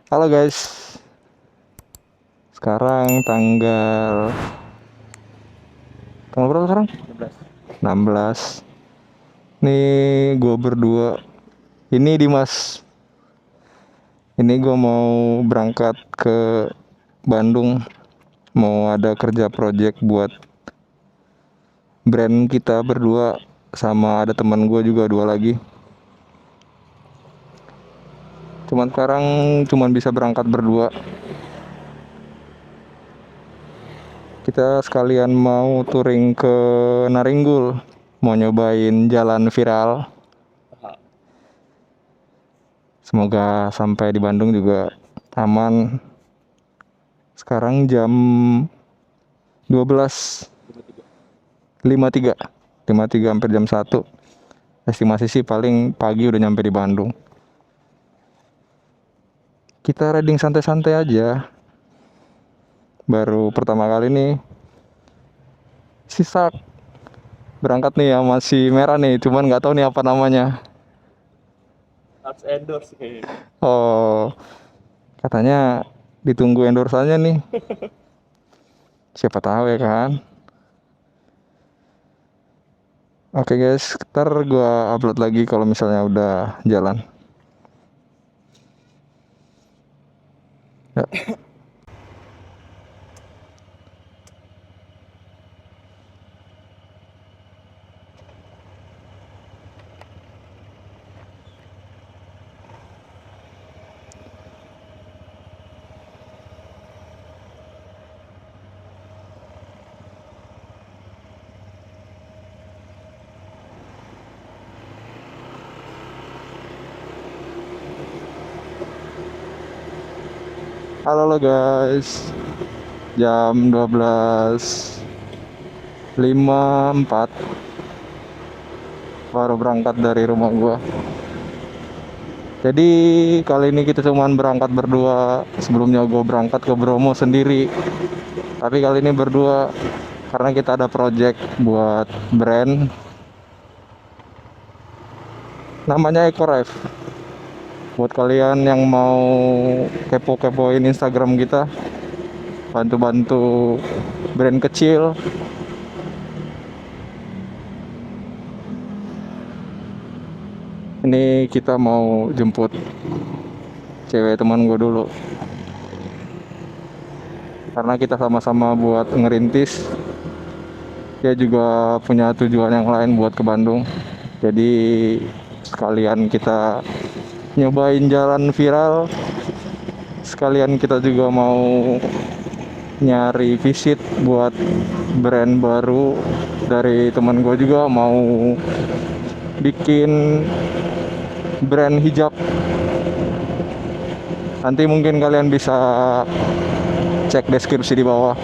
Halo guys, sekarang tanggal berapa sekarang? 16. Nih gue berdua. Ini Dimas. Ini gue mau berangkat ke Bandung. Mau ada kerja project buat brand kita berdua. Sama ada teman gue juga 2 lagi. Cuman sekarang cuman bisa berangkat berdua. Kita sekalian mau touring ke Naringgul. Mau nyobain jalan viral. Semoga sampai di Bandung juga aman. Sekarang jam 12.53 hampir jam 1. Estimasi sih paling pagi udah nyampe di Bandung. Kita riding santai-santai aja. Baru pertama kali nih sisa berangkat nih ya, masih merah nih, cuman nggak tahu nih apa namanya. Harus endorse kayaknya. Oh, katanya ditunggu endorsannya nih. Siapa tahu ya kan. Oke guys, ntar gua upload lagi kalau misalnya udah jalan. Ya. Halo guys, jam 12.54 baru berangkat dari rumah gua. Jadi kali ini kita cuman berangkat berdua. Sebelumnya gua berangkat ke Bromo sendiri, tapi kali ini berdua karena kita ada project buat brand namanya EcoRef. Buat kalian yang mau kepo-kepoin Instagram kita, bantu-bantu brand kecil, ini kita mau jemput cewek teman gue dulu karena kita sama-sama buat ngerintis. Dia juga punya tujuan yang lain buat ke Bandung, jadi sekalian kita nyobain jalan viral, sekalian kita juga mau nyari visit buat brand baru dari teman gue, juga mau bikin brand hijab. Nanti mungkin kalian bisa cek deskripsi di bawah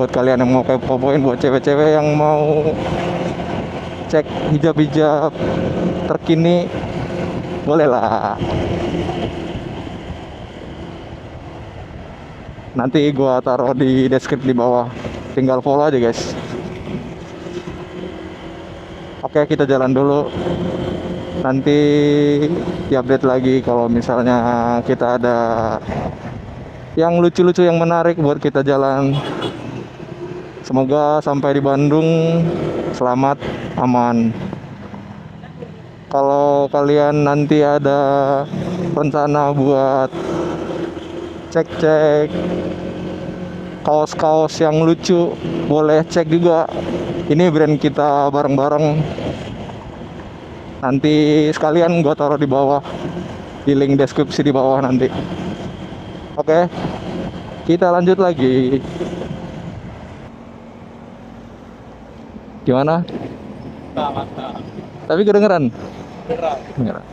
buat kalian yang mau kepoin, buat cewek-cewek yang mau cek hijab-hijab terkini, boleh lah. Nanti gua taruh di deskripsi di bawah, tinggal follow aja guys. Oke, kita jalan dulu. Nanti diupdate lagi kalau misalnya kita ada yang lucu-lucu, yang menarik buat kita jalan. Semoga sampai di Bandung selamat, aman. Kalau kalian nanti ada rencana buat cek-cek kaos-kaos yang lucu, boleh cek juga. Ini brand kita bareng-bareng. Nanti sekalian gua taruh di bawah, di link deskripsi di bawah nanti. Oke, kita lanjut lagi. Gimana? Mantap. Tapi kedengeran? Beneran. Kedengeran.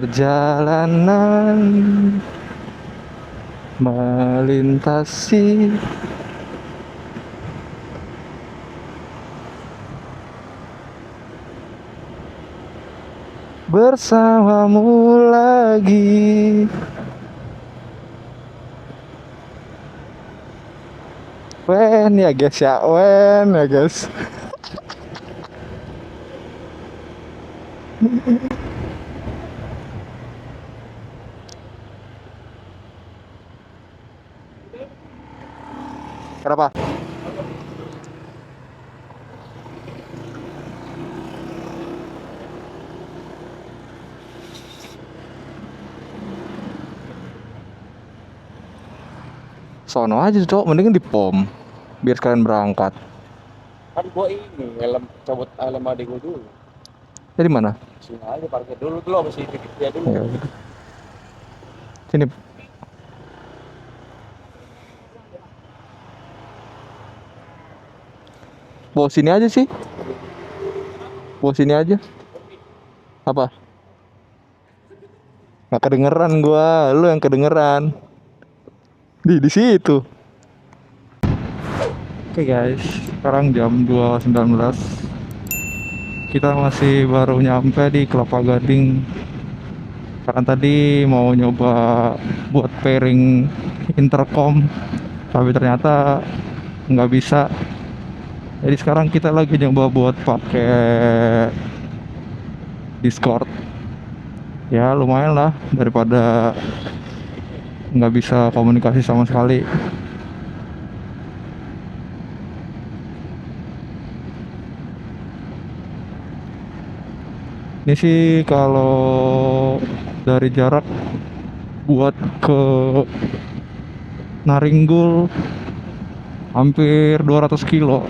perjalanan melintasi bersamamu lagi. Wen ya guys ya, wen ya guys. Kenapa? Sono aja cowok, mendingan di pom biar sekalian berangkat. Kan gua ini cabut helm adik gua dulu. Jadi mana? Sini aja parkir dulu apa sih dia dulu. Ya udah. Sini. Bawa sini aja sih. Bawa sini aja. Apa? Nggak kedengeran gua, lu yang kedengeran. Di situ. Oke guys, sekarang jam 2.19. Kita masih baru nyampe di Kelapa Gading. Karena tadi mau nyoba buat pairing intercom, tapi ternyata nggak bisa. Jadi sekarang kita lagi nyoba buat pakai Discord. Ya lumayan lah daripada nggak bisa komunikasi sama sekali. Ini sih kalau dari jarak buat ke Naringgul hampir 200 kilo.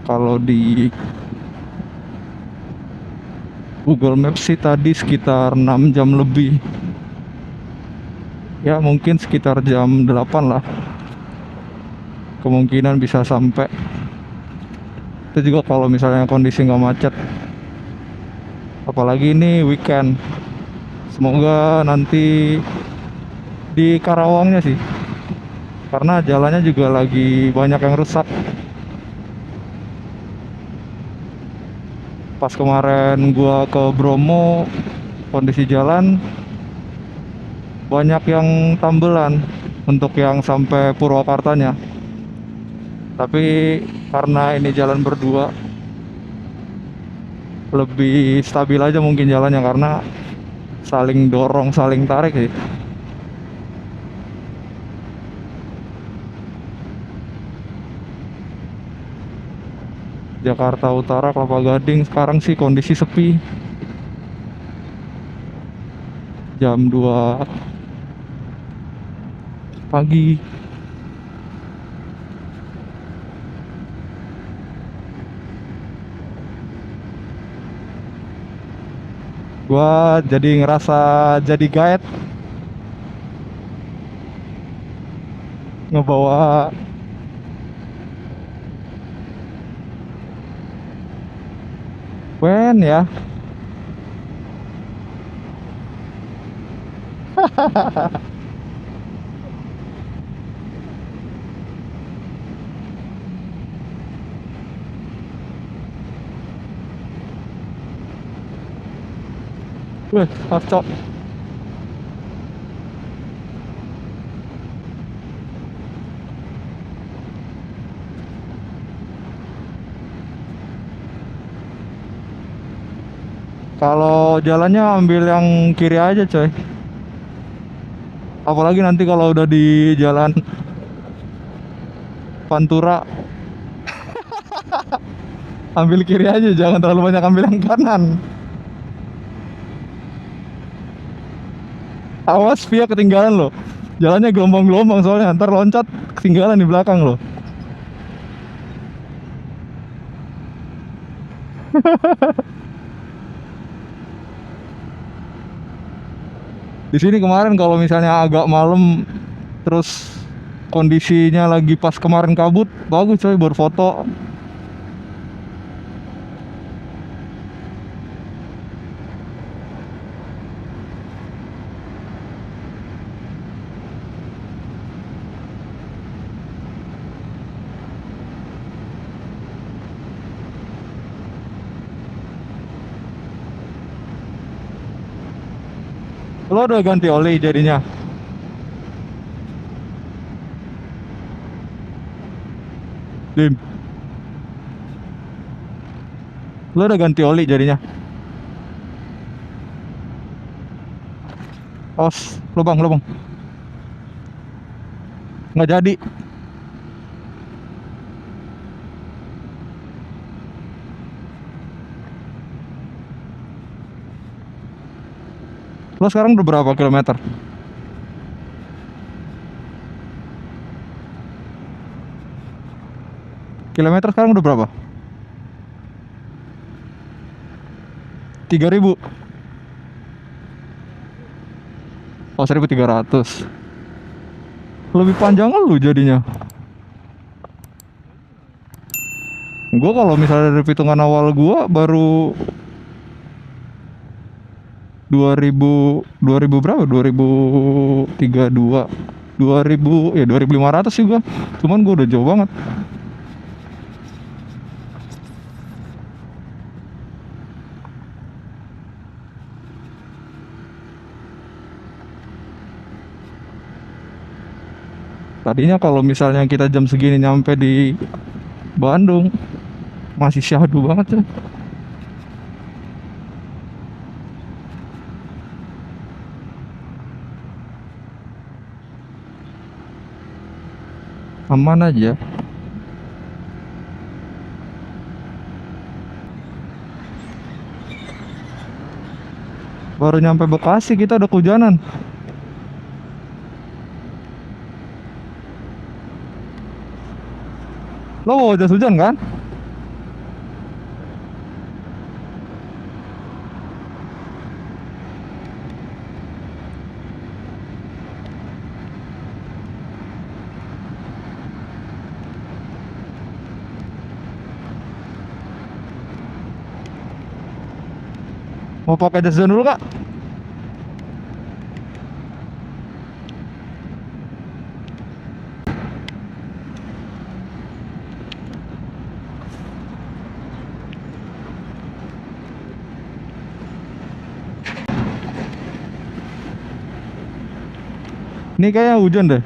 Kalau di Google Maps sih tadi sekitar 6 jam lebih. Ya mungkin sekitar jam 8 lah. Kemungkinan bisa sampai. Itu juga kalau misalnya kondisi nggak macet. Apalagi ini weekend. Semoga nanti di Karawangnya sih, karena jalannya juga lagi banyak yang rusak. Pas kemarin gua ke Bromo, kondisi jalan banyak yang tambelan untuk yang sampai Purwakartanya. Tapi karena ini jalan berdua, lebih stabil aja mungkin jalannya karena saling dorong, saling tarik sih. Jakarta Utara, Kelapa Gading sekarang sih kondisi sepi. Jam 2 pagi. Gua jadi ngerasa jadi guide, ngebawa wen ya. Wih, cocok. Kalau jalannya ambil yang kiri aja coy. Apalagi nanti kalau udah di jalan Pantura, ambil kiri aja, jangan terlalu banyak ambil yang kanan. Awas Via ketinggalan loh. Jalannya gelombang-gelombang soalnya ntar loncat ketinggalan di belakang loh. Di sini kemarin kalau misalnya agak malam terus kondisinya lagi pas kemarin kabut, bagus coy berfoto. Lo udah ganti oli jadinya? Dim, lo udah ganti oli jadinya? Os, lubang, lubang. Nggak jadi. Lo sekarang udah berapa kilometer? Kilometer sekarang udah berapa? 3.000. Oh, 1.300. Lebih panjang lu jadinya. Gua kalau misalnya dari hitungan awal gua baru 2000 berapa? 2032. 2000 ya 2.500 sih gua. Cuman gua udah jauh banget. Tadinya kalau misalnya kita jam segini nyampe di Bandung, masih syahdu banget ya. Aman aja. Baru nyampe Bekasi kita udah kehujanan. Lo bawa jas hujan kan? Mau pakai jas hujan dulu kak? Ini kayaknya hujan deh.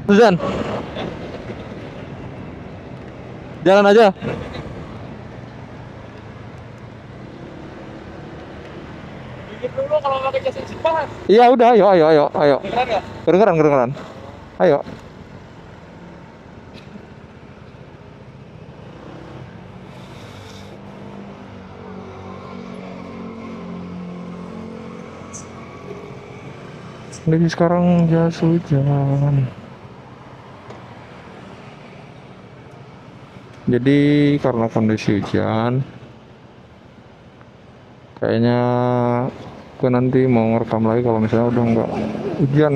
Hujan. Jalan aja. Dikit dulu kalau pakai jas hujan. Iya udah, ayo, ayo, ayo, ayo. Beneran ya? Kedengeran, kedengeran. Ayo. Ini sekarang jas hujan. Jadi karena kondisi hujan, kayaknya gue nanti mau ngerekam lagi kalau misalnya udah nggak hujan.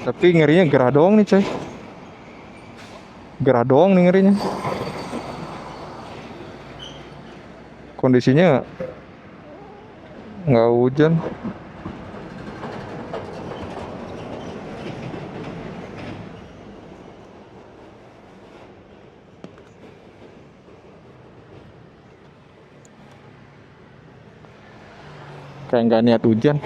Tapi ngerinya gerah doang nih coy. Gerah doang nih ngerinya. Kondisinya nggak hujan. Kayak nggak niat hujan.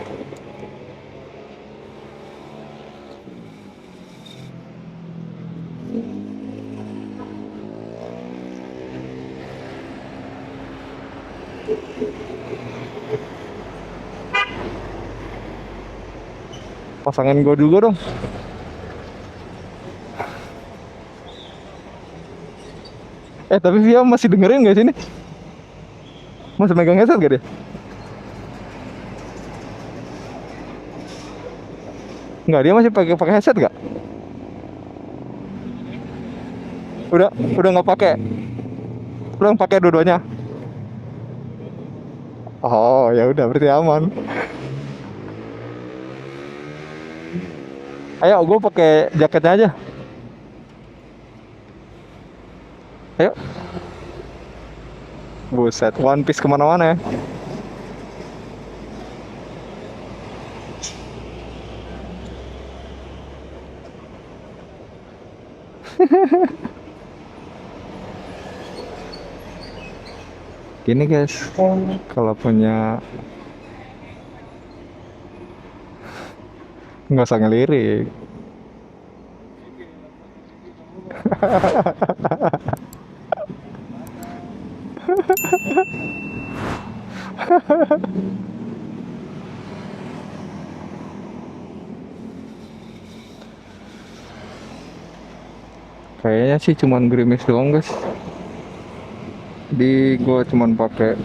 Pasangin gue juga dong. Tapi Via masih dengerin gak sini? Masih megang headset gak dia? Enggak, dia masih pakai headset gak? Udah nggak pakai. Udah pakai dua-duanya. Oh, ya udah berarti aman. Ayo, gue pakai jaketnya aja. Ayo. Buset, One Piece kemana-mana ya. Gini guys, kalau punya nggak usah ngelirik. Kayaknya sih cuman gerimis doang guys. Jadi gue cuman pakai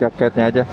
jaketnya aja.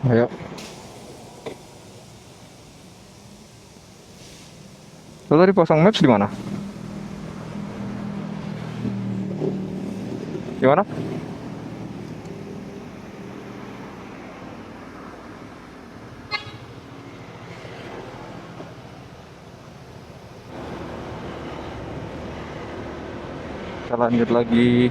Ayo. Lo tadi pasang maps di mana? Di mana? Kita lanjut lagi.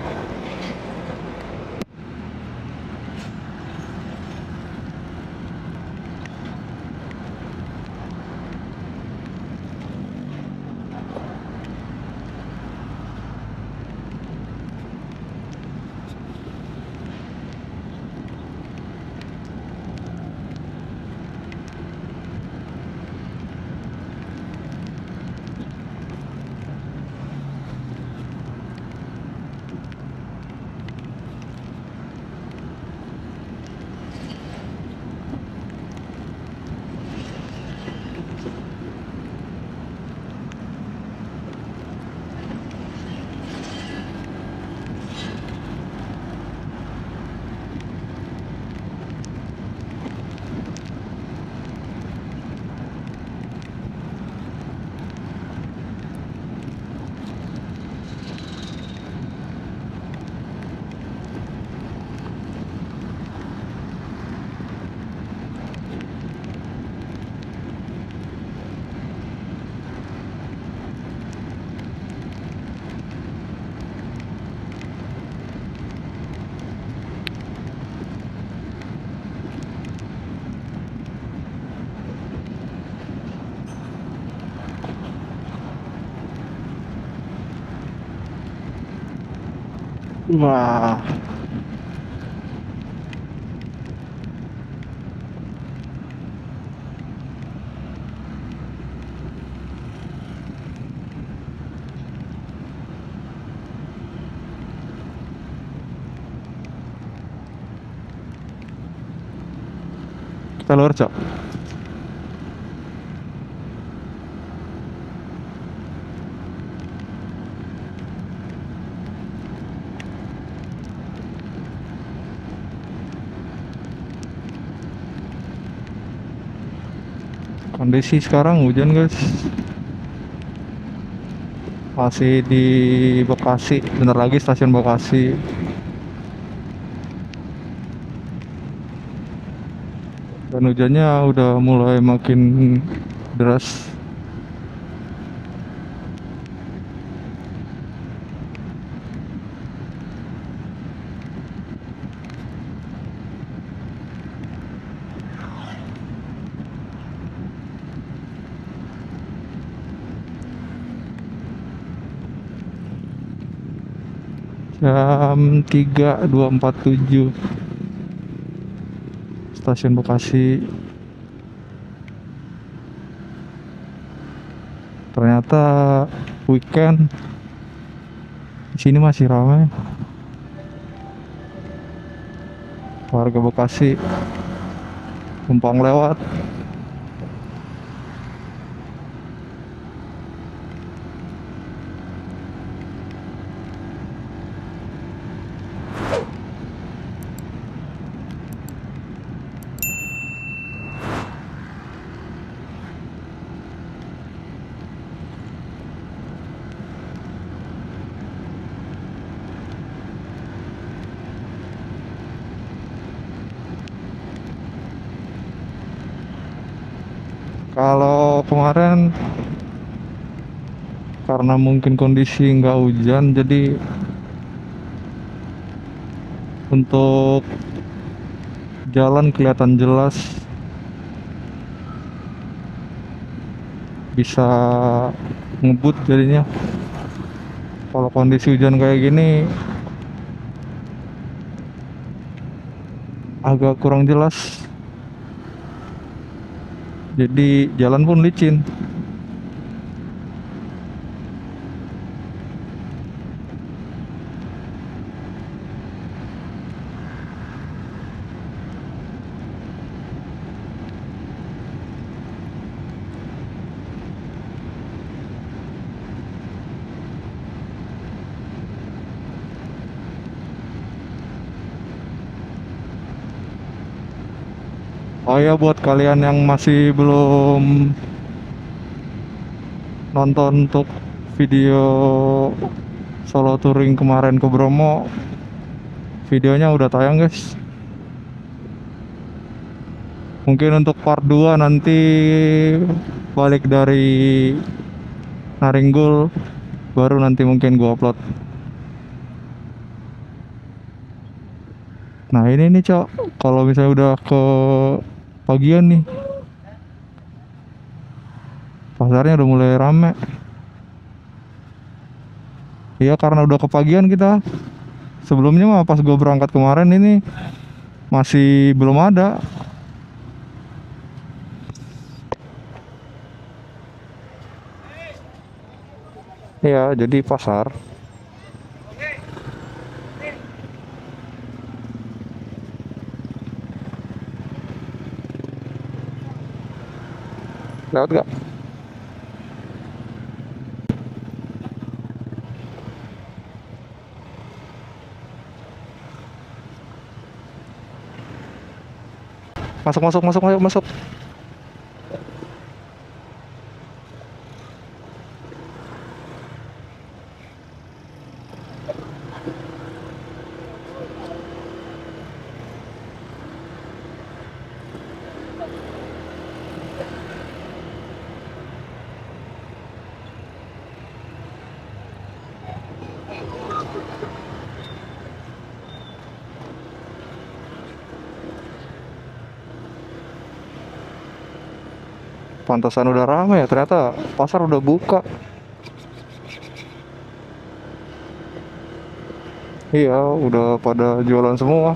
Wah. keluar cok. Kondisi sekarang hujan guys, masih di Bekasi, bentar lagi stasiun Bekasi. Dan hujannya udah mulai makin deras. Jam 3.247 stasiun Bekasi. Ternyata weekend di sini masih ramai warga Bekasi numpang lewat. Kalau kemarin karena mungkin kondisi nggak hujan, jadi untuk jalan kelihatan jelas, bisa ngebut jadinya. Kalau kondisi hujan kayak gini agak kurang jelas, jadi jalan pun licin. Oh ya, buat kalian yang masih belum nonton untuk video solo touring kemarin ke Bromo, videonya udah tayang guys. Mungkin untuk part 2 nanti balik dari Naringgul, baru nanti mungkin gua upload. Nah ini nih cok, kalau misalnya udah ke pagian nih, pasarnya udah mulai rame. Iya, karena udah kepagian kita. Sebelumnya mah pas gue berangkat kemarin ini masih belum ada. Iya, jadi pasar. Lewat gak? Masuk, masuk, masuk, masuk, masuk. Pantesan udah ramai ya, ternyata pasar udah buka. Iya, udah pada jualan semua.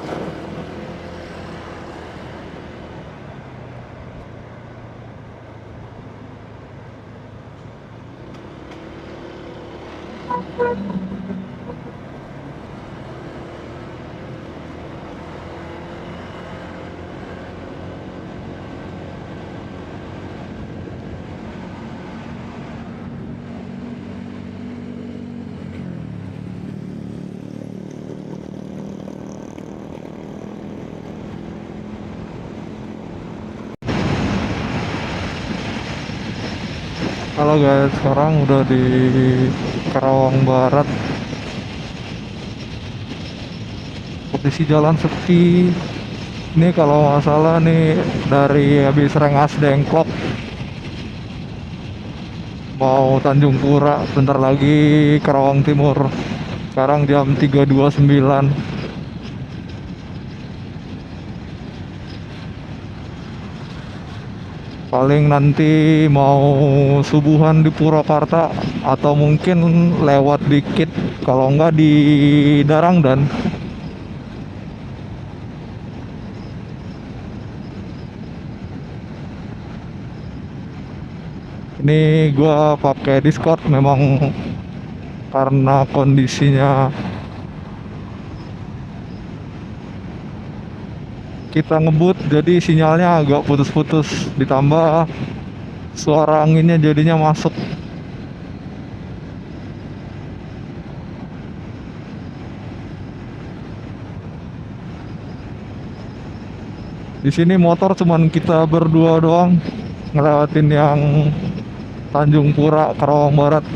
salah guys, sekarang udah di Karawang Barat. Posisi jalan sepi. Ini kalau nggak salah nih dari habis Rengas Dengklok mau Tanjung Pura, bentar lagi Karawang Timur. Sekarang jam 3.29. Paling nanti mau subuhan di Purwakarta atau mungkin lewat dikit kalau enggak di Darangdan. Ini gua pakai Discord memang karena kondisinya kita ngebut jadi sinyalnya agak putus-putus, ditambah suara anginnya jadinya masuk. Di sini motor cuman kita berdua doang ngelewatin yang Tanjung Pura Karawang Barat.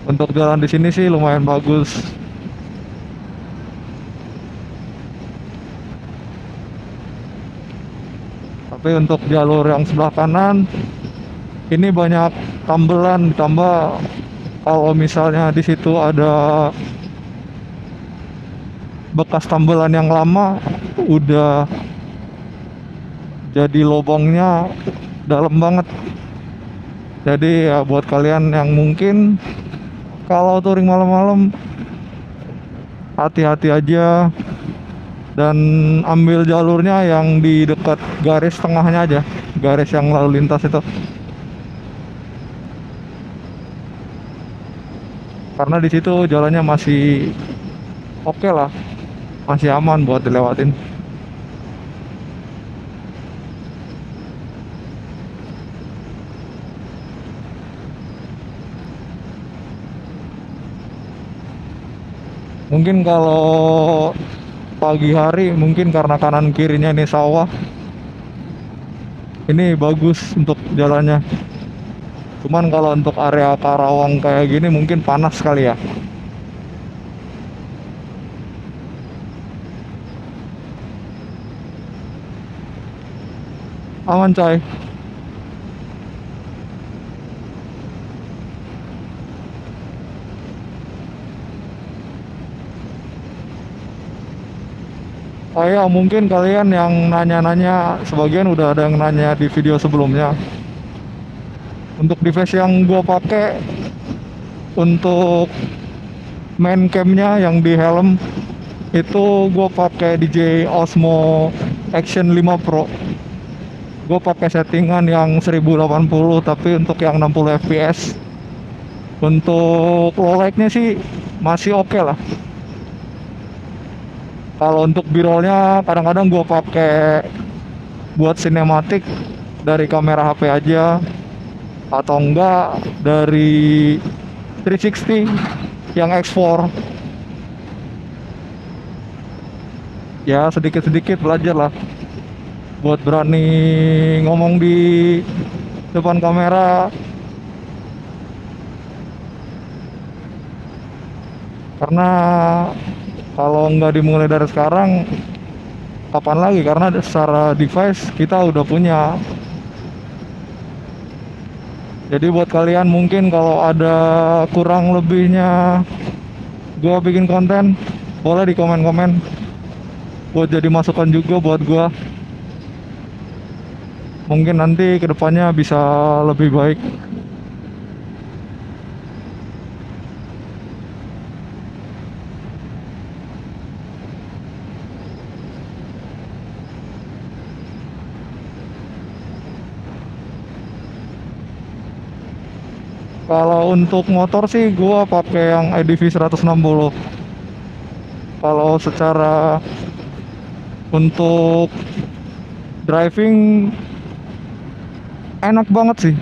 Untuk jalan di sini sih lumayan bagus. Tapi untuk jalur yang sebelah kanan ini banyak tambelan, ditambah kalau misalnya di situ ada bekas tambelan yang lama udah jadi lubangnya dalam banget. Jadi ya buat kalian yang mungkin kalau touring malam-malam hati-hati aja dan ambil jalurnya yang di dekat garis tengahnya aja, garis yang lalu lintas itu, karena di situ jalannya masih oke lah, masih aman buat dilewatin. Mungkin kalau pagi hari mungkin karena kanan kirinya ini sawah, ini bagus untuk jalannya. Cuman kalau untuk area Karawang kayak gini mungkin panas sekali ya. Aman coy. Oh ya, mungkin kalian yang nanya-nanya, sebagian udah ada yang nanya di video sebelumnya. Untuk device yang gua pakai untuk main camnya yang di helm itu gua pakai DJI Osmo Action 5 Pro. Gua pakai settingan yang 1080 tapi untuk yang 60 fps. Untuk low light-nya sih masih oke lah. Kalau untuk B-rollnya kadang-kadang gue pakai buat sinematik dari kamera HP aja, atau enggak dari 360 yang X4. Ya sedikit-sedikit belajar lah buat berani ngomong di depan kamera, karena kalau nggak dimulai dari sekarang, kapan lagi? Karena secara device kita udah punya. Jadi buat kalian mungkin kalau ada kurang lebihnya gua bikin konten, boleh di komen-komen. Buat jadi masukan juga buat gua. Mungkin nanti kedepannya bisa lebih baik. Kalau untuk motor sih gua pakai yang EDV 160. Kalau secara untuk driving enak banget sih.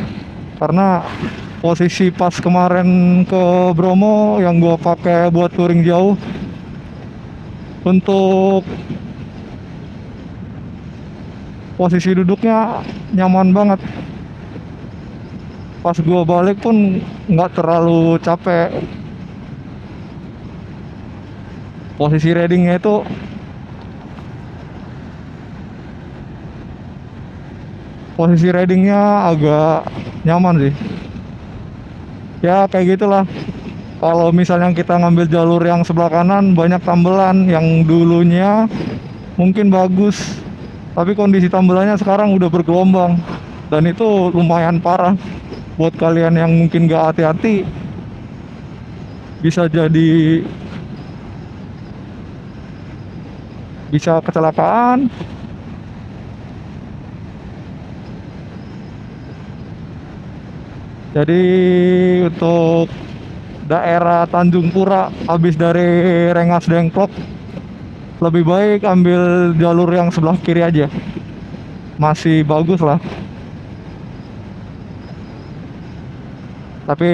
Karena posisi pas kemarin ke Bromo yang gua pakai buat touring jauh, untuk posisi duduknya nyaman banget. Pas gua balik pun nggak terlalu capek. Posisi ridingnya itu agak nyaman sih. Ya kayak gitulah. Kalau misalnya kita ngambil jalur yang sebelah kanan banyak tambelan yang dulunya mungkin bagus, tapi kondisi tambelannya sekarang udah bergelombang dan itu lumayan parah. Buat kalian yang mungkin gak hati-hati bisa kecelakaan. Jadi untuk daerah Tanjung Pura habis dari Rengas Dengklok lebih baik ambil jalur yang sebelah kiri aja, masih bagus lah, tapi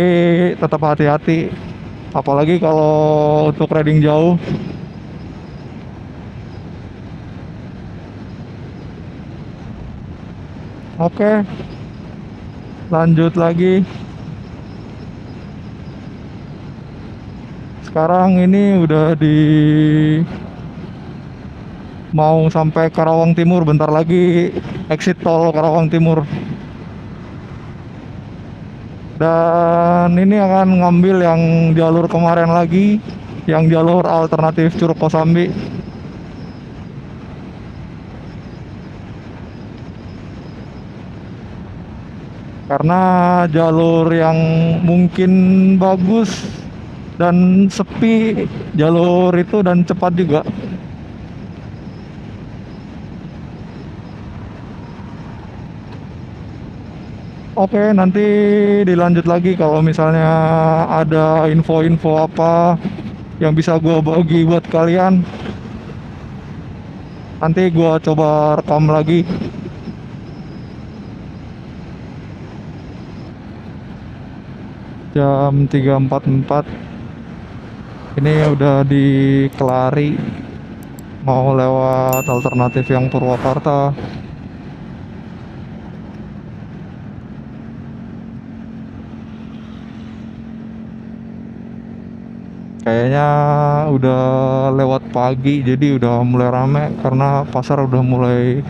tetap hati-hati apalagi kalau untuk riding jauh. Oke, lanjut lagi. Sekarang ini udah mau sampai Karawang Timur, bentar lagi exit tol Karawang Timur. Dan ini akan ngambil yang jalur kemarin lagi, yang jalur alternatif Curug Kosambi. Karena jalur yang mungkin bagus dan sepi jalur itu dan cepat juga. Oke, nanti dilanjut lagi kalau misalnya ada info-info apa yang bisa gua bagi buat kalian. Nanti gua coba rekam lagi. Jam 3.44. Ini udah di Kelari, mau lewat alternatif yang Purwakarta. Kayaknya udah lewat pagi, jadi udah mulai rame karena pasar udah mulai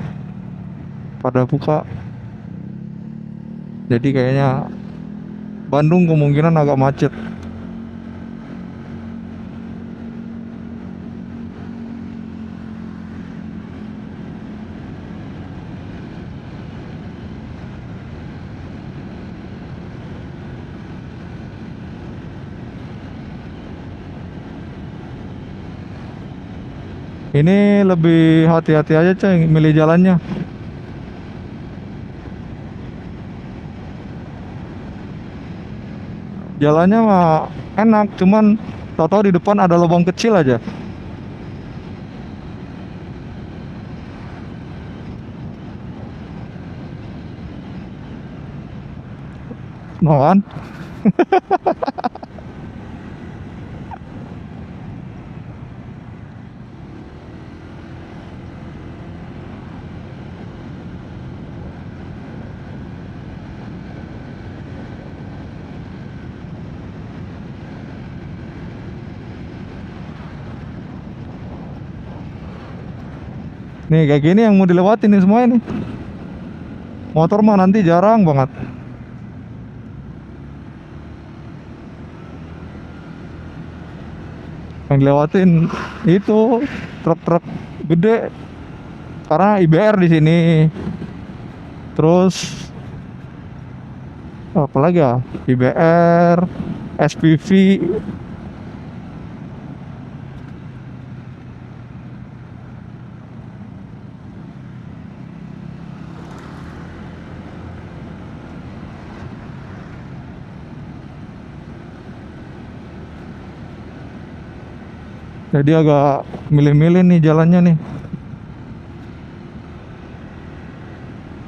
pada buka. Jadi kayaknya Bandung kemungkinan agak macet. Ini lebih hati-hati aja coy milih jalannya. Jalannya mah enak, cuman tahu-tahu di depan ada lubang kecil aja. Nah kan? Nih kayak gini yang mau dilewatin nih semua ini. Motor mah nanti jarang banget. Yang dilewatin itu truk-truk gede karena IBR di sini. Terus apa lagi ya? IBR, SPV. Jadi agak milih-milih nih jalannya nih.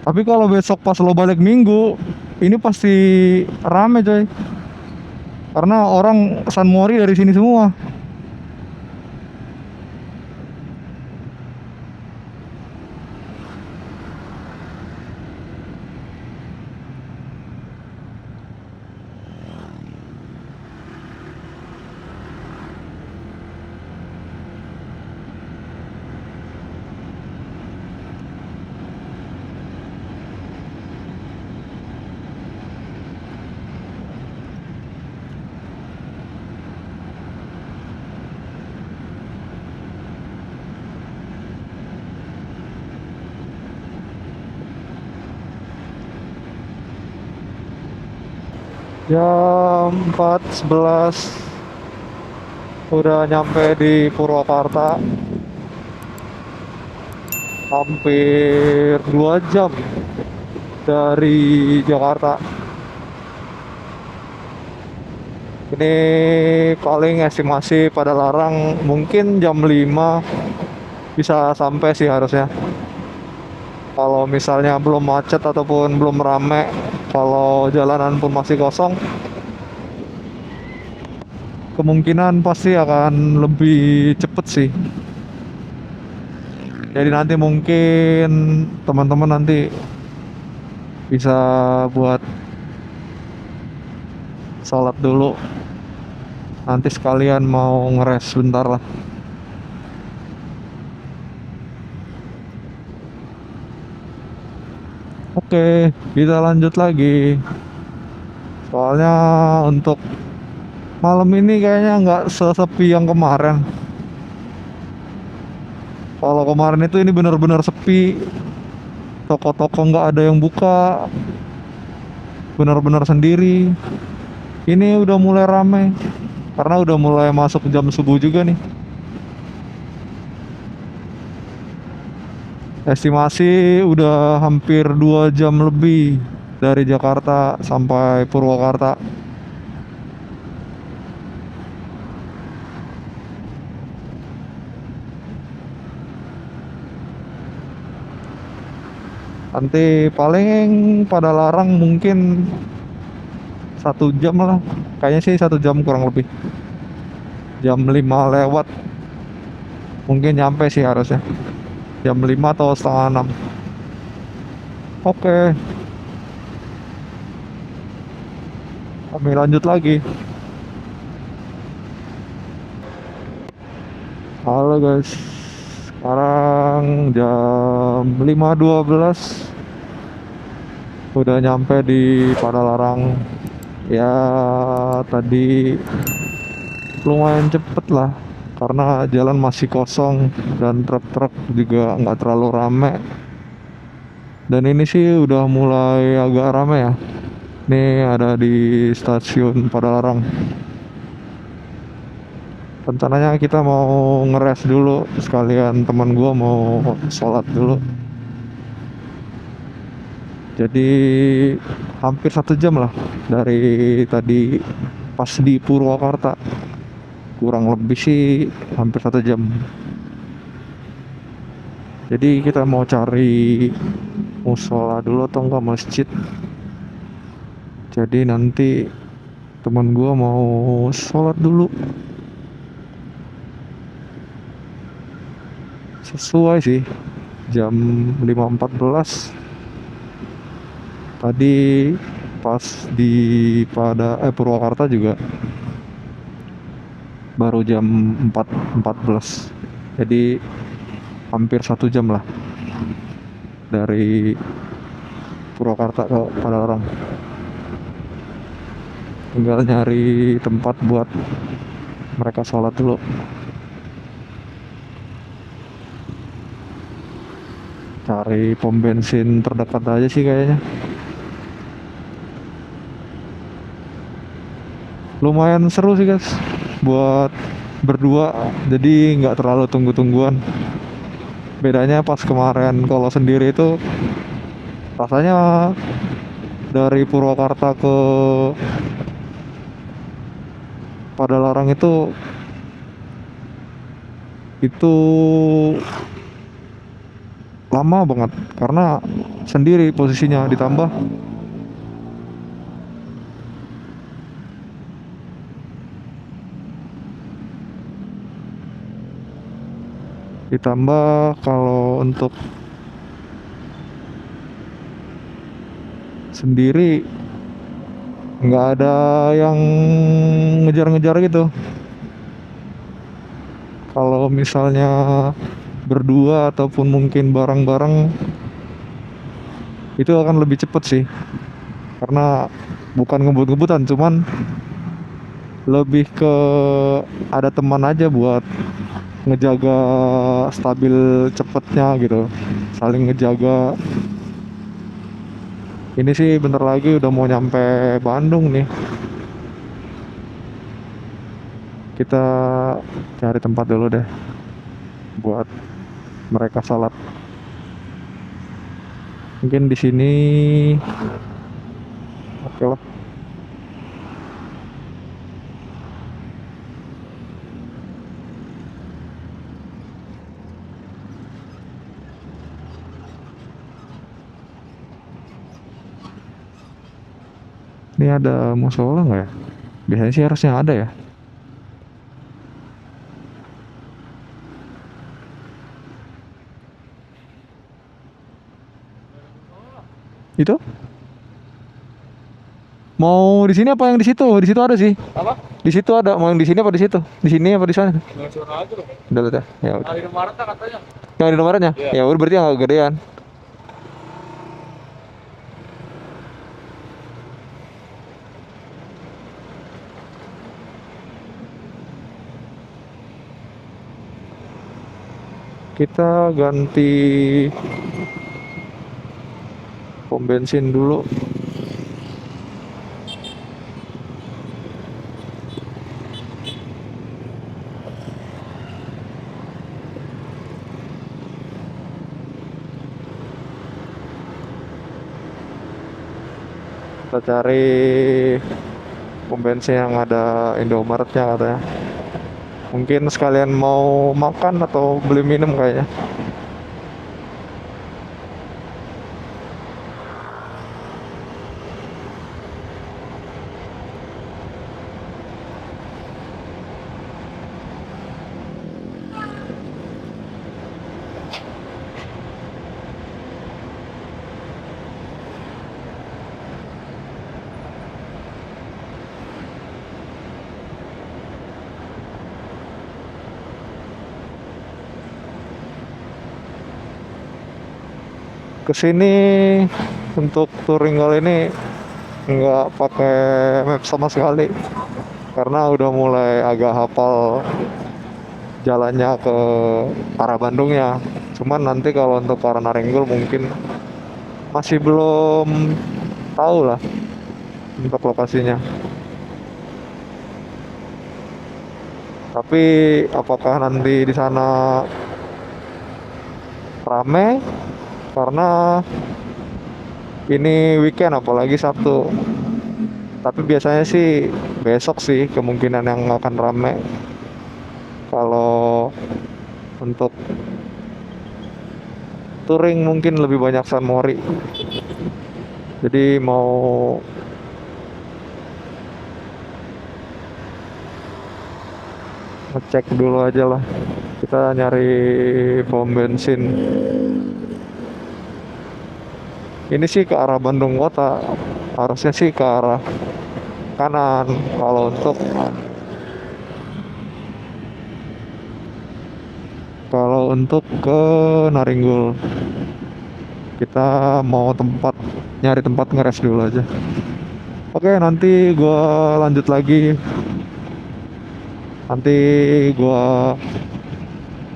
Tapi kalau besok pas lo balik minggu, ini pasti rame coy. Karena orang San Mori dari sini semua. Jam 4.11 udah nyampe di Purwakarta. Hampir 2 jam dari Jakarta. Ini paling estimasi pada larang mungkin jam 5 bisa sampai sih harusnya. Kalau misalnya belum macet ataupun belum rame, kalau jalanan pun masih kosong, kemungkinan pasti akan lebih cepet sih. Jadi nanti mungkin teman-teman nanti bisa buat sholat dulu. Nanti sekalian mau ngeres bentar lah. Oke, kita lanjut lagi. Soalnya untuk malam ini kayaknya nggak sesepi yang kemarin. Kalau kemarin itu ini benar-benar sepi. Toko-toko nggak ada yang buka. Benar-benar sendiri. Ini udah mulai ramai. Karena udah mulai masuk jam subuh juga nih. Estimasi udah hampir 2 jam lebih dari Jakarta sampai Purwakarta. Nanti paling pada larang mungkin 1 jam lah. Kayaknya sih 1 jam kurang lebih. Jam 5 lewat. Mungkin nyampe sih harusnya. Jam 5 atau setengah 6. Oke, kami lanjut lagi. Halo guys. Sekarang jam 5.12. Udah nyampe di Padalarang. Ya tadi lumayan cepet lah. Karena jalan masih kosong dan truk-truk juga nggak terlalu rame. Dan ini sih udah mulai agak rame ya. Ini ada di stasiun Padalarang. Rencananya kita mau ngeres dulu, sekalian teman gua mau sholat dulu. Jadi hampir 1 jam lah dari tadi pas di Purwakarta. Kurang lebih sih hampir 1 jam. Jadi kita mau cari musola dulu atau enggak masjid. Jadi nanti teman gua mau sholat dulu. Sesuai sih jam 5.14. Tadi pas di Purwakarta juga baru jam 4.14. Jadi hampir 1 jam lah dari Purwakarta ke Padalarang. Tinggal nyari tempat buat mereka sholat dulu. Cari pom bensin terdekat aja sih kayaknya. Lumayan seru sih guys buat berdua, jadi nggak terlalu tunggu-tungguan. Bedanya pas kemarin kalau sendiri itu rasanya dari Purwakarta ke Padalarang itu lama banget karena sendiri posisinya, ditambah kalau untuk sendiri nggak ada yang ngejar-ngejar gitu. Kalau misalnya berdua ataupun mungkin bareng-bareng itu akan lebih cepet sih, karena bukan ngebut-ngebutan, cuman lebih ke ada teman aja buat ngejaga stabil cepetnya gitu, saling ngejaga. Ini sih bentar lagi udah mau nyampe Bandung nih. Kita cari tempat dulu deh buat mereka salat. Mungkin di sini oke lah. Ini ada musola nggak ya? Biasanya sih harusnya ada ya. Itu mau di sini apa yang di situ? Di situ ada sih. Apa? Di situ ada. Mau yang di sini apa di situ? Di sini apa di sana? Nasional aja loh. Udah lihat ya. Ya udah. Hari Maret katanya. Yang di nomornya? Iya. Ya udah berarti yang agak gedean. Kita ganti pom bensin dulu. Kita cari pom bensin yang ada Indomaretnya katanya. Mungkin sekalian mau makan atau beli minum kayaknya. Kesini untuk touring kali ini nggak pakai map sama sekali karena udah mulai agak hafal jalannya ke arah Bandungnya. Cuman nanti kalau untuk ke arah Naringgul mungkin masih belum tahu lah untuk lokasinya. Tapi apakah nanti di sana rame? Karena ini weekend apalagi Sabtu. Tapi biasanya sih besok sih kemungkinan yang akan rame. Kalau untuk touring mungkin lebih banyak San Mori. Jadi mau ngecek dulu aja lah. Kita nyari pom bensin. Ini sih ke arah Bandung Kota. Harusnya sih ke arah kanan. Kalau untuk ke Naringgul, kita mau nyari tempat ngeres dulu aja. Oke, nanti gua lanjut lagi. Nanti gua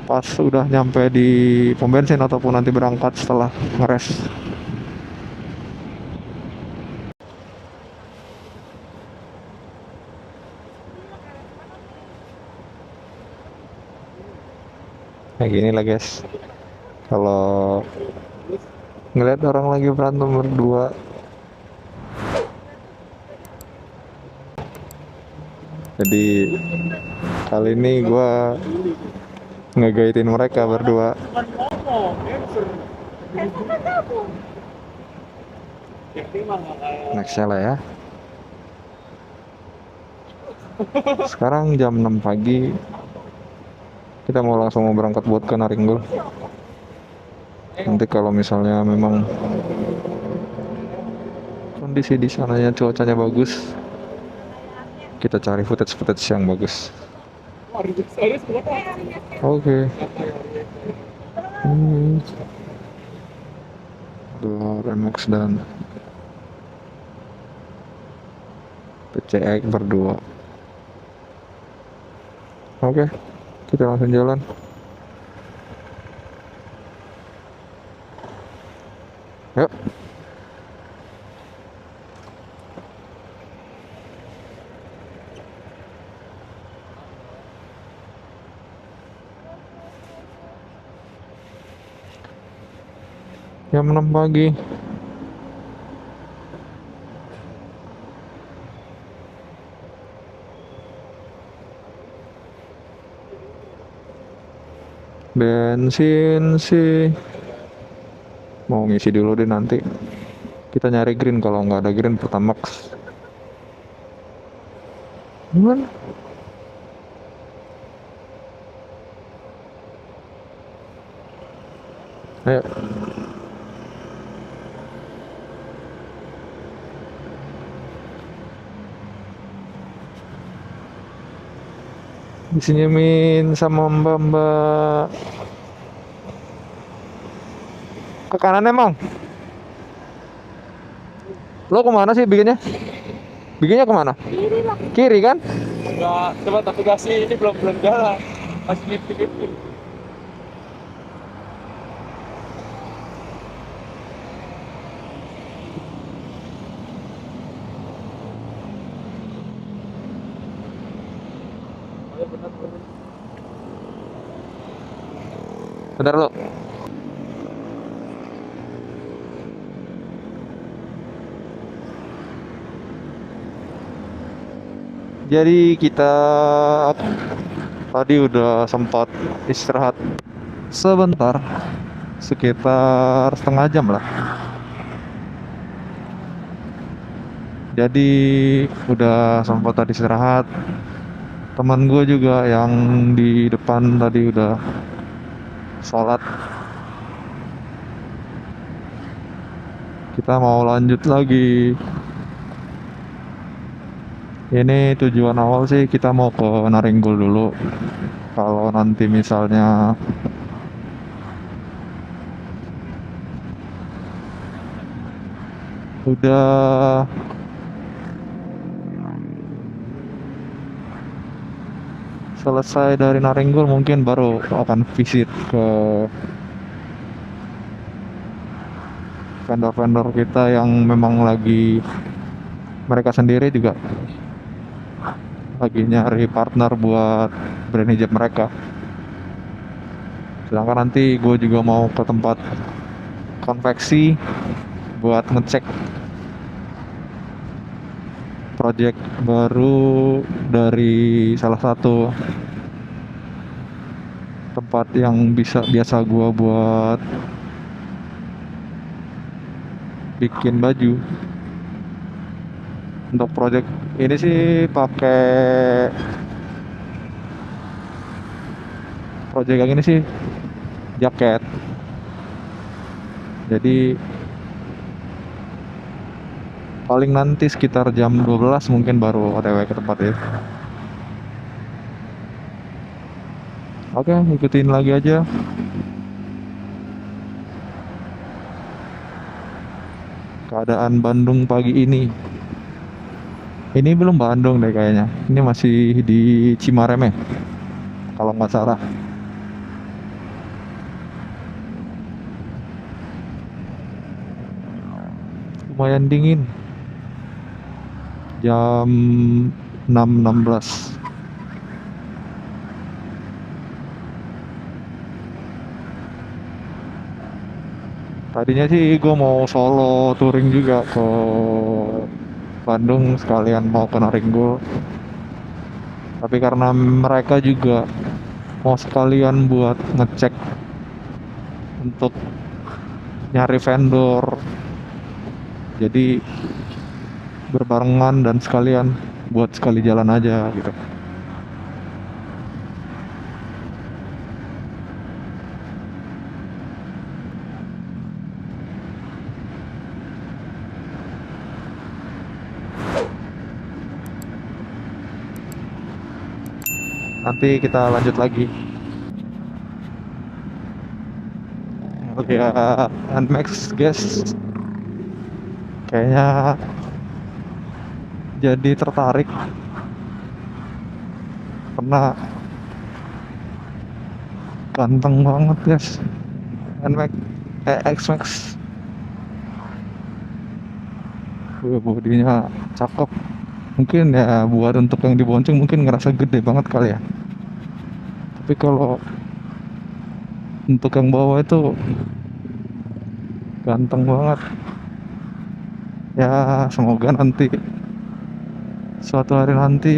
pas udah nyampe di pom bensin ataupun nanti berangkat setelah ngeres. Kayak gini lah guys, kalau ngeliat orang lagi berantem berdua. Jadi kali ini gua ngegaitin mereka berdua. Nextnya lah ya. Sekarang jam 6 pagi. Kita mau berangkat buat ke Naringgul. Nanti kalau misalnya memang kondisi di sananya cuacanya bagus, kita cari footage yang bagus. Oke. Remax dan PCX berdua. Oke, kita langsung jalan. Yuk. Jam 6 pagi. Bensin sih mau ngisi dulu deh nanti. Kita nyari green, kalau nggak ada green Pertamax. Gimana? Ayo. Disenyumin sama mbak-mbak. Ke kanan emang? Lo kemana sih bikinnya? Bikinnya kemana? Kiri lah. Kiri kan? Enggak, coba navigasi ini belum belum jalan. Masih lifting. Oh, ya benar. Bentar lo. Jadi kita tadi udah sempat istirahat sebentar, sekitar setengah jam lah. Jadi udah sempat tadi istirahat. Teman gue juga yang di depan tadi udah sholat. Kita mau lanjut lagi. Ini tujuan awal sih kita mau ke Naringgul dulu. Kalau nanti misalnya udah selesai dari Naringgul, mungkin baru akan visit ke vendor-vendor kita yang memang lagi, mereka sendiri juga lagi nyari partner buat brand hijab mereka. Sedangkan nanti gue juga mau ke tempat konveksi buat ngecek project baru dari salah satu tempat yang biasa gue buat bikin baju. Untuk project ini sih pakai project yang ini sih jaket. Jadi paling nanti sekitar jam 12 mungkin baru OTW ke tempat ya. Oke, ikutin lagi aja. Keadaan Bandung pagi ini. Ini belum Bandung deh kayaknya. Ini masih di Cimarem ya, kalau nggak salah. Lumayan dingin. Jam 6.16. Tadinya sih gue mau solo touring juga ke Bandung, sekalian mau ke Naringgul. Tapi karena mereka juga mau sekalian buat ngecek untuk nyari vendor, jadi berbarengan dan sekalian buat sekali jalan aja gitu. Nanti kita lanjut lagi. Oke ya, Nmax guys, kayaknya jadi tertarik karena ganteng banget guys. Nmax X-Max, bodinya cakep. Mungkin ya buat untuk yang dibonceng mungkin ngerasa gede banget kali ya. Tapi kalau untuk yang bawah itu ganteng banget. Ya semoga nanti suatu hari nanti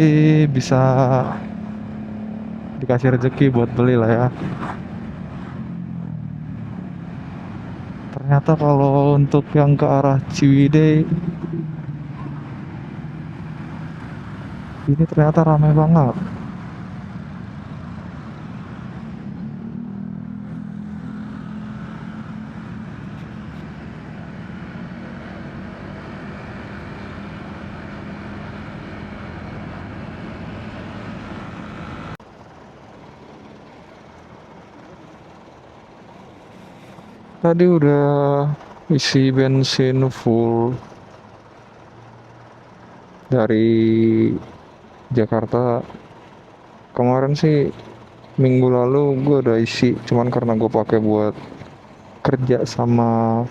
bisa dikasih rezeki buat beli lah ya. Ternyata kalau untuk yang ke arah Ciwidey ini ternyata ramai banget. Tadi udah isi bensin full dari Jakarta. Kemarin sih minggu lalu gue udah isi, cuman karena gue pakai buat kerja sama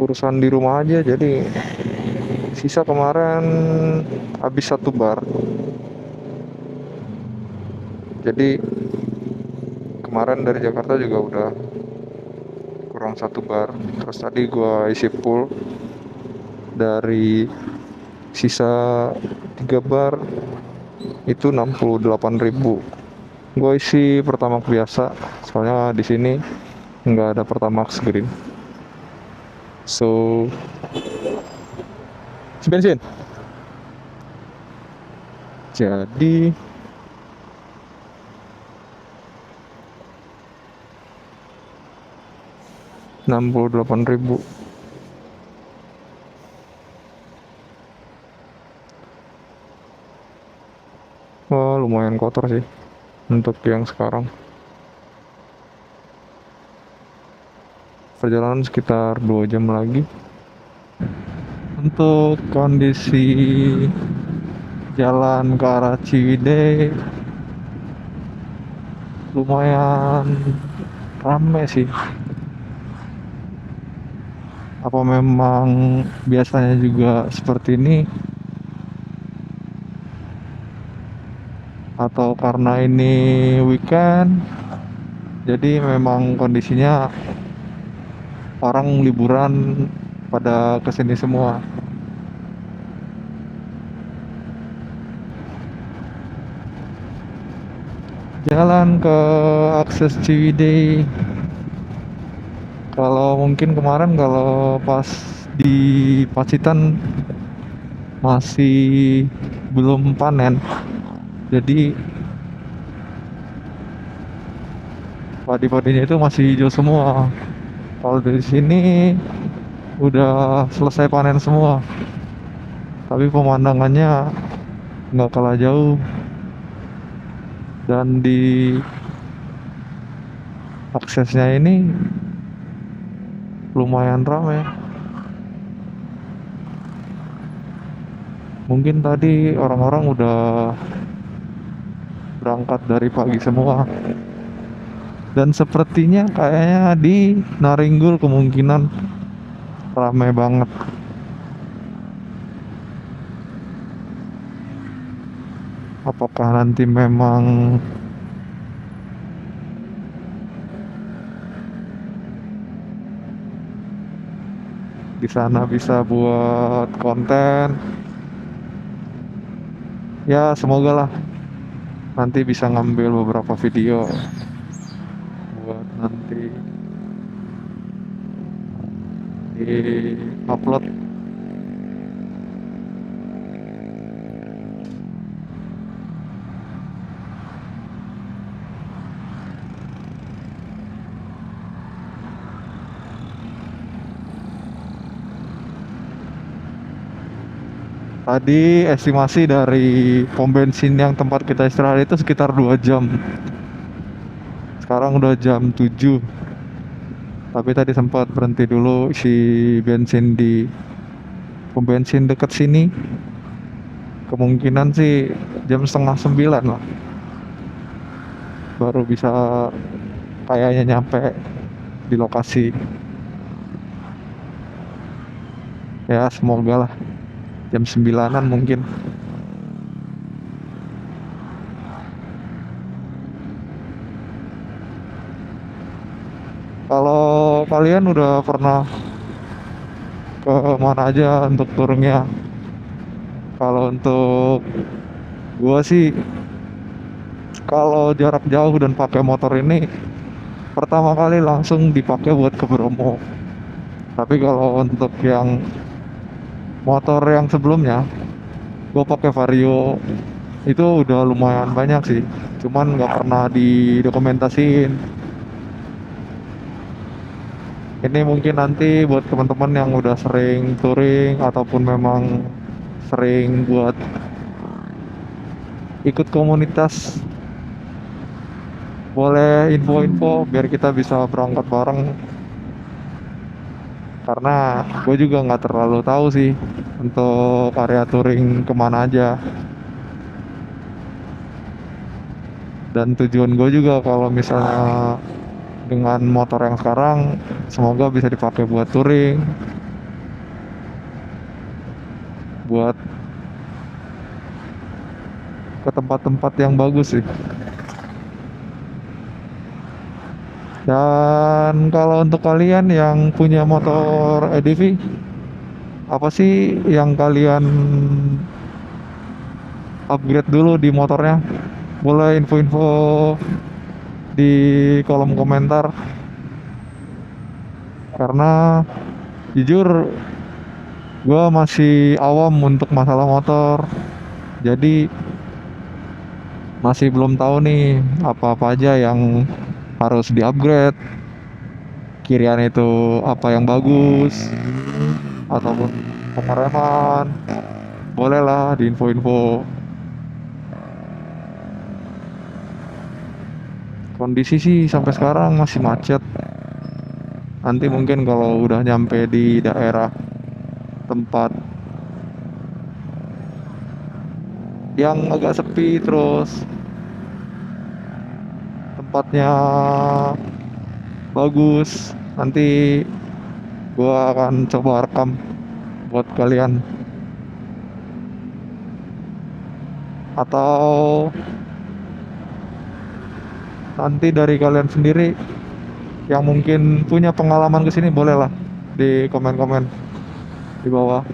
urusan di rumah aja, jadi sisa kemarin habis 1 bar. Jadi kemarin dari Jakarta juga udah kurang 1 bar. Terus tadi gua isi full dari sisa 3 bar itu 68.000. Gua isi Pertamax biasa, soalnya di sini nggak ada Pertamax Green. So, isi bensin. Jadi 68.000. Wah, lumayan kotor sih untuk yang sekarang. Perjalanan sekitar 2 jam lagi. Untuk kondisi jalan ke arah Ciwidey lumayan rame sih. Apa memang biasanya juga seperti ini, atau karena ini weekend jadi memang kondisinya orang liburan pada kesini semua. Jalan ke akses Ciwidey, kalau mungkin kemarin kalau pas di Pacitan masih belum panen, jadi padi-padinya itu masih hijau semua. Kalau dari sini udah selesai panen semua, tapi pemandangannya nggak kalah jauh. Dan di aksesnya ini lumayan ramai. Mungkin tadi orang-orang udah berangkat dari pagi semua. Dan sepertinya kayaknya di Naringgul kemungkinan ramai banget. Apakah nanti memang di sana bisa buat konten? Ya, semoga lah nanti bisa ngambil beberapa video buat nanti di upload. Tadi estimasi dari pom bensin yang tempat kita istirahat itu sekitar 2 jam. Sekarang udah jam 7. Tapi tadi sempat berhenti dulu isi bensin di pom bensin dekat sini. Kemungkinan sih jam setengah 9 lah baru bisa kayaknya nyampe di lokasi. Ya semoga lah jam 9-an mungkin. kalian udah pernah ke mana aja untuk turunnya? Kalau untuk gua sih, kalau jarak jauh dan pakai motor ini pertama kali langsung dipakai buat ke Bromo. Tapi kalau untuk yang motor yang sebelumnya, gua pakai Vario, itu udah lumayan banyak sih. Cuman nggak pernah didokumentasiin. Ini mungkin nanti buat teman-teman yang udah sering touring ataupun memang sering buat ikut komunitas, boleh info-info biar kita bisa berangkat bareng. Karena gue juga nggak terlalu tahu sih untuk area touring kemana aja. Dan tujuan gue juga kalau misalnya dengan motor yang sekarang, semoga bisa dipakai buat touring, buat ke tempat-tempat yang bagus sih. Dan kalau untuk kalian yang punya motor EDV, apa sih yang kalian upgrade dulu di motornya? Boleh info-info di kolom komentar. Karena jujur gue masih awam untuk masalah motor, jadi masih belum tahu nih apa-apa aja yang harus di-upgrade. Kirian itu apa yang bagus, ataupun pengereman, bolehlah di-info-info. Kondisi sih sampai sekarang masih macet. Nanti mungkin kalau udah nyampe di daerah tempat yang agak sepi, terus tempatnya bagus, nanti gua akan coba rekam buat kalian. Atau nanti dari kalian sendiri yang mungkin punya pengalaman kesini, bolehlah di komen-komen di bawah.